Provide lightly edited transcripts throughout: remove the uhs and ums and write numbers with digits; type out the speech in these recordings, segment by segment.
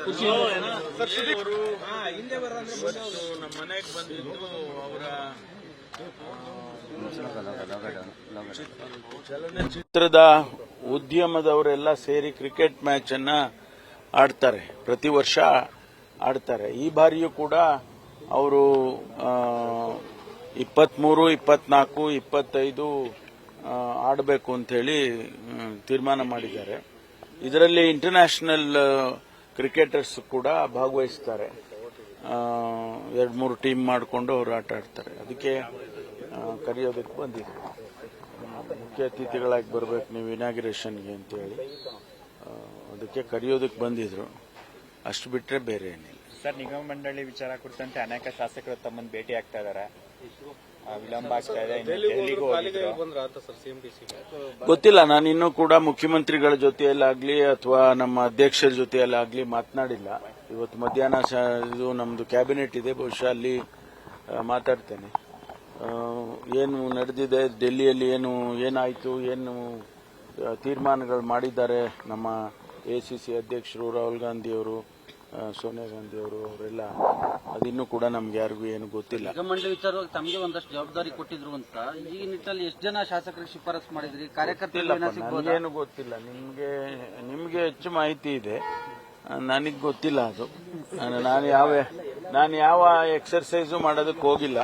ನಮ್ಮ ಮನೆಗೆ ಬಂದಿದ್ದು ಅವರ ಚಲನಚಿತ್ರದ ಉದ್ಯಮದವರೆಲ್ಲ ಸೇರಿ ಕ್ರಿಕೆಟ್ ಮ್ಯಾಚ್ ಅನ್ನ ಆಡ್ತಾರೆ, ಪ್ರತಿ ವರ್ಷ ಆಡ್ತಾರೆ. ಈ ಬಾರಿಯೂ ಕೂಡ ಅವರು 23, 24, 25 ಆಡಬೇಕು ಅಂತ ಹೇಳಿ ತೀರ್ಮಾನ ಮಾಡಿದ್ದಾರೆ. ಇದರಲ್ಲಿ ಇಂಟರ್ನ್ಯಾಷನಲ್ ಕ್ರಿಕೆಟರ್ಸ್ ಕೂಡ ಭಾಗವಹಿಸ್ತಾರೆ. 2-3 ಟೀಮ್ ಮಾಡಿಕೊಂಡು ಅವರು ಆಟ ಆಡ್ತಾರೆ. ಅದಕ್ಕೆ ಕರೆಯೋದಕ್ಕೆ ಬಂದಿದ್ರು. ಮುಖ್ಯ ಅತಿಥಿಗಳಾಗಿ ಬರಬೇಕು ನೀವು ಇನಾಗ್ರೇಷನ್ಗೆ ಅಂತ ಹೇಳಿ ಅದಕ್ಕೆ ಕರೆಯೋದಕ್ಕೆ ಬಂದಿದ್ರು. ಅಷ್ಟು ಬಿಟ್ಟರೆ ಬೇರೆ ಏನಿಲ್ಲ. ಸರ್, ನಿಗಮ ಮಂಡಳಿ ವಿಚಾರ ಕುರಿತಂತೆ ಅನೇಕ ಶಾಸಕರು ತಮ್ಮನ್ನು ಭೇಟಿ ಆಗ್ತಾ ಇದ್ದಾರೆ. ವಿಳಂಬ ಆಗ್ತಾ ಇದೆ. ಗೊತ್ತಿಲ್ಲ, ನಾನು ಇನ್ನೂ ಕೂಡ ಮುಖ್ಯಮಂತ್ರಿಗಳ ಜೊತೆಯಲ್ಲಾಗ್ಲಿ ಅಥವಾ ನಮ್ಮ ಅಧ್ಯಕ್ಷರ ಜೊತೆಯಲ್ಲಾಗ್ಲಿ ಮಾತನಾಡಿಲ್ಲ. ಇವತ್ತು ಮಧ್ಯಾಹ್ನ ಇದು ನಮ್ದು ಕ್ಯಾಬಿನೆಟ್ ಇದೆ, ಬಹುಶಃ ಅಲ್ಲಿ ಮಾತಾಡ್ತೇನೆ. ಏನು ನಡೆದಿದೆ ಡೆಲ್ಲಿಯಲ್ಲಿ, ಏನಾಯಿತು, ಏನು ತೀರ್ಮಾನಗಳು ಮಾಡಿದ್ದಾರೆ ನಮ್ಮ ಎಸಿಸಿ ಅಧ್ಯಕ್ಷರು ರಾಹುಲ್ ಗಾಂಧಿ ಅವರು, ಸೋನಿಯಾ ಗಾಂಧಿ ಅವರು, ಅವರೆಲ್ಲ ಅದಿನ್ನೂ ಕೂಡ ನಮ್ಗೆ ಯಾರಿಗೂ ಏನು ಗೊತ್ತಿಲ್ಲ. ಮಂಡಳಿ ವಿಚಾರವಾಗಿ ತಮಗೆ ಒಂದಷ್ಟು ಜವಾಬ್ದಾರಿ ಕೊಟ್ಟಿದ್ರು ಅಂತ ಈ ನಿಟ್ಟಿನಲ್ಲಿ ಎಷ್ಟು ಜನ ಶಾಸಕರಿಗೆ ಶಿಫಾರಸು ಮಾಡಿದ್ರಿ? ಕಾರ್ಯಕರ್ತರು ನನಗೇನು ಗೊತ್ತಿಲ್ಲ. ನಿಮ್ಗೆ ಹೆಚ್ಚು ಮಾಹಿತಿ ಇದೆ, ನನಗೆ ಗೊತ್ತಿಲ್ಲ ಅದು. ನಾನು ಯಾವ ಎಕ್ಸರ್ಸೈಸು ಮಾಡೋದಕ್ಕೆ ಹೋಗಿಲ್ಲ.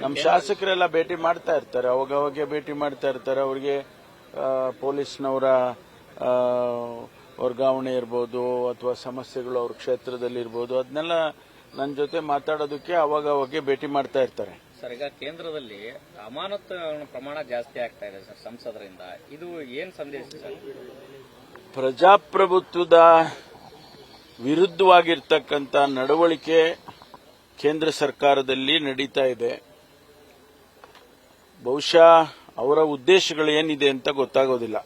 ನಮ್ಮ ಶಾಸಕರೆಲ್ಲ ಭೇಟಿ ಮಾಡ್ತಾ ಇರ್ತಾರೆ, ಅವಾಗವಾಗ ಭೇಟಿ ಮಾಡ್ತಾ ಇರ್ತಾರೆ. ಅವರಿಗೆ ಪೊಲೀಸ್ನವರ ವರ್ಗಾವಣೆ ಇರ್ಬೋದು ಅಥವಾ ಸಮಸ್ಯೆಗಳು ಅವ್ರ ಕ್ಷೇತ್ರದಲ್ಲಿ ಇರ್ಬೋದು, ಅದನ್ನೆಲ್ಲ ನನ್ನ ಜೊತೆ ಮಾತಾಡೋದಕ್ಕೆ ಅವಾಗವಾಗ ಭೇಟಿ ಮಾಡ್ತಾ ಇರ್ತಾರೆ. ಸರ್, ಈಗ ಕೇಂದ್ರದಲ್ಲಿ ಅಮಾನತು ಪ್ರಮಾಣ ಜಾಸ್ತಿ ಆಗ್ತಾ ಇದೆ ಸರ್ ಸಂಸದರಿಂದ, ಇದು ಏನ್ ಸಂದೇಶ ಸರ್? ಪ್ರಜಾಪ್ರಭುತ್ವದ ವಿರುದ್ಧವಾಗಿರ್ತಕ್ಕಂಥ ನಡವಳಿಕೆ ಕೇಂದ್ರ ಸರ್ಕಾರದಲ್ಲಿ ನಡೀತಾ ಇದೆ. ಬಹುಶಃ ಅವರ ಉದ್ದೇಶಗಳು ಏನಿದೆ ಅಂತ ಗೊತ್ತಾಗೋದಿಲ್ಲ.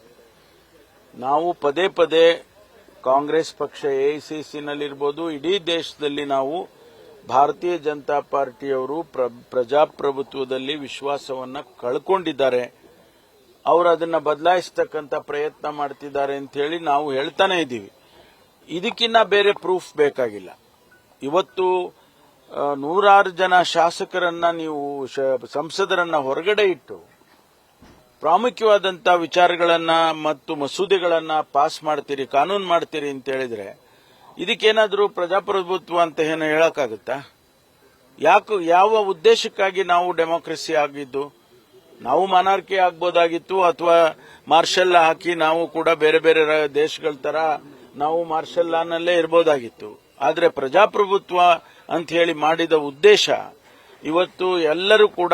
ನಾವು ಪದೇ ಪದೇ ಕಾಂಗ್ರೆಸ್ ಪಕ್ಷ ಎಐಸಿಸಿನಲ್ಲಿರ್ಬೋದು, ಇಡೀ ದೇಶದಲ್ಲಿ ನಾವು ಭಾರತೀಯ ಜನತಾ ಪಾರ್ಟಿಯವರು ಪ್ರಜಾಪ್ರಭುತ್ವದಲ್ಲಿ ವಿಶ್ವಾಸವನ್ನ ಕಳ್ಕೊಂಡಿದ್ದಾರೆ. ಅವರು ಅದನ್ನ ಬದಲಾಯಿಸತಕ್ಕಂಥ ಪ್ರಯತ್ನ ಮಾಡ್ತಿದ್ದಾರೆ ಅಂತ ಹೇಳಿ ನಾವು ಹೇಳ್ತಾನೆ ಇದ್ದೀವಿ. ಇದಕ್ಕಿನ್ನ ಬೇರೆ ಪ್ರೂಫ್ ಬೇಕಾಗಿಲ್ಲ. ಇವತ್ತು 100 ಜನ ಶಾಸಕರನ್ನ ನೀವು ಸಂಸದರನ್ನ ಹೊರಗಡೆ ಇಟ್ಟು ಪ್ರಾಮುಖ್ಯವಾದಂತಹ ವಿಚಾರಗಳನ್ನ ಮತ್ತು ಮಸೂದೆಗಳನ್ನ ಪಾಸ್ ಮಾಡ್ತೀರಿ, ಕಾನೂನು ಮಾಡ್ತೀರಿ ಅಂತ ಹೇಳಿದ್ರೆ ಇದಕ್ಕೇನಾದ್ರೂ ಪ್ರಜಾಪ್ರಭುತ್ವ ಅಂತ ಏನು ಹೇಳಕ್ಕಾಗುತ್ತಾ? ಯಾವ ಉದ್ದೇಶಕ್ಕಾಗಿ ನಾವು ಡೆಮೋಕ್ರಸಿ ಆಗಿದ್ದು? ನಾವು ಮಾನಾರ್ಕಿ ಆಗ್ಬೋದಾಗಿತ್ತು, ಅಥವಾ ಮಾರ್ಷಲ್ ಹಾಕಿ ನಾವು ಕೂಡ ಬೇರೆ ಬೇರೆ ದೇಶಗಳ ತರ ನಾವು ಮಾರ್ಷಲ್ ಲಾನಲ್ಲೇ ಇರಬಹುದಾಗಿತ್ತು. ಆದರೆ ಪ್ರಜಾಪ್ರಭುತ್ವ ಅಂತ ಹೇಳಿ ಮಾಡಿದ ಉದ್ದೇಶ ಇವತ್ತು ಎಲ್ಲರೂ ಕೂಡ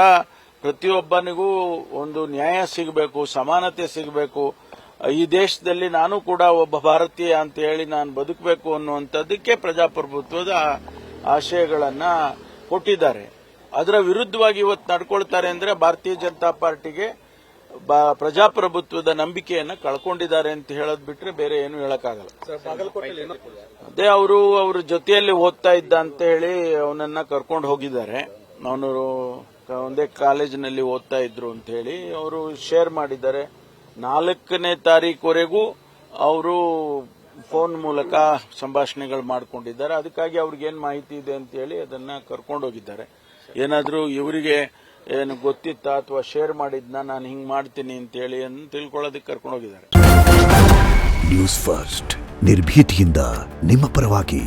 ಪ್ರತಿಯೊಬ್ಬನಿಗೂ ಒಂದು ನ್ಯಾಯ ಸಿಗಬೇಕು, ಸಮಾನತೆ ಸಿಗಬೇಕು, ಈ ದೇಶದಲ್ಲಿ ನಾನು ಕೂಡ ಒಬ್ಬ ಭಾರತೀಯ ಅಂತ ಹೇಳಿ ನಾನು ಬದುಕಬೇಕು ಅನ್ನುವಂಥದ್ದಕ್ಕೆ ಪ್ರಜಾಪ್ರಭುತ್ವದ ಆಶಯಗಳನ್ನ ಕೊಟ್ಟಿದ್ದಾರೆ. ಅದರ ವಿರುದ್ಧವಾಗಿ ಇವತ್ತು ನಡ್ಕೊಳ್ತಾರೆ ಅಂದ್ರೆ ಭಾರತೀಯ ಜನತಾ ಪಾರ್ಟಿಗೆ ಪ್ರಜಾಪ್ರಭುತ್ವದ ನಂಬಿಕೆಯನ್ನ ಕಳ್ಕೊಂಡಿದ್ದಾರೆ ಅಂತ ಹೇಳೋದ್ ಬಿಟ್ರೆ ಬೇರೆ ಏನು ಹೇಳಕ್ಕಾಗಲ್ಲ. ಅದೇ ಅವ್ರ ಜೊತೆಯಲ್ಲಿ ಓದ್ತಾ ಇದ್ದ ಅಂತ ಹೇಳಿ ಅವನನ್ನ ಕರ್ಕೊಂಡು ಹೋಗಿದ್ದಾರೆ. ಅವನು ಒಂದೇ ಕಾಲೇಜಿನಲ್ಲಿ ಓದ್ತಾ ಇದ್ರು ಅಂತ ಹೇಳಿ ಅವರು ಶೇರ್ ಮಾಡಿದ್ದಾರೆ. 4ನೇ ತಾರೀಕುವರೆಗೂ ಅವರು ಫೋನ್ ಮೂಲಕ ಸಂಭಾಷಣೆಗಳು ಮಾಡ್ಕೊಂಡಿದ್ದಾರೆ. ಅದಕ್ಕಾಗಿ ಅವ್ರಿಗೇನು ಮಾಹಿತಿ ಇದೆ ಅಂತ ಹೇಳಿ ಅದನ್ನ ಕರ್ಕೊಂಡು ಹೋಗಿದ್ದಾರೆ. ಏನಾದ್ರೂ ಇವರಿಗೆ ಏನು ಗೊತ್ತಿತ್ತಾ ಅಥವಾ ಶೇರ್ ಮಾಡಿದ್ನ ನಾನು ಹಿಂಗ್ ಮಾಡ್ತೀನಿ ಅಂತ ಹೇಳಿ ತಿಳ್ಕೊಳ್ಳೋದಕ್ಕೆ ಕರ್ಕೊಂಡು ಹೋಗಿದ್ದಾರೆ. ನ್ಯೂಸ್ ಫಸ್ಟ್, ನಿರ್ಭೀತಿಯಿಂದ ನಿಮ್ಮ ಪರವಾಗಿ.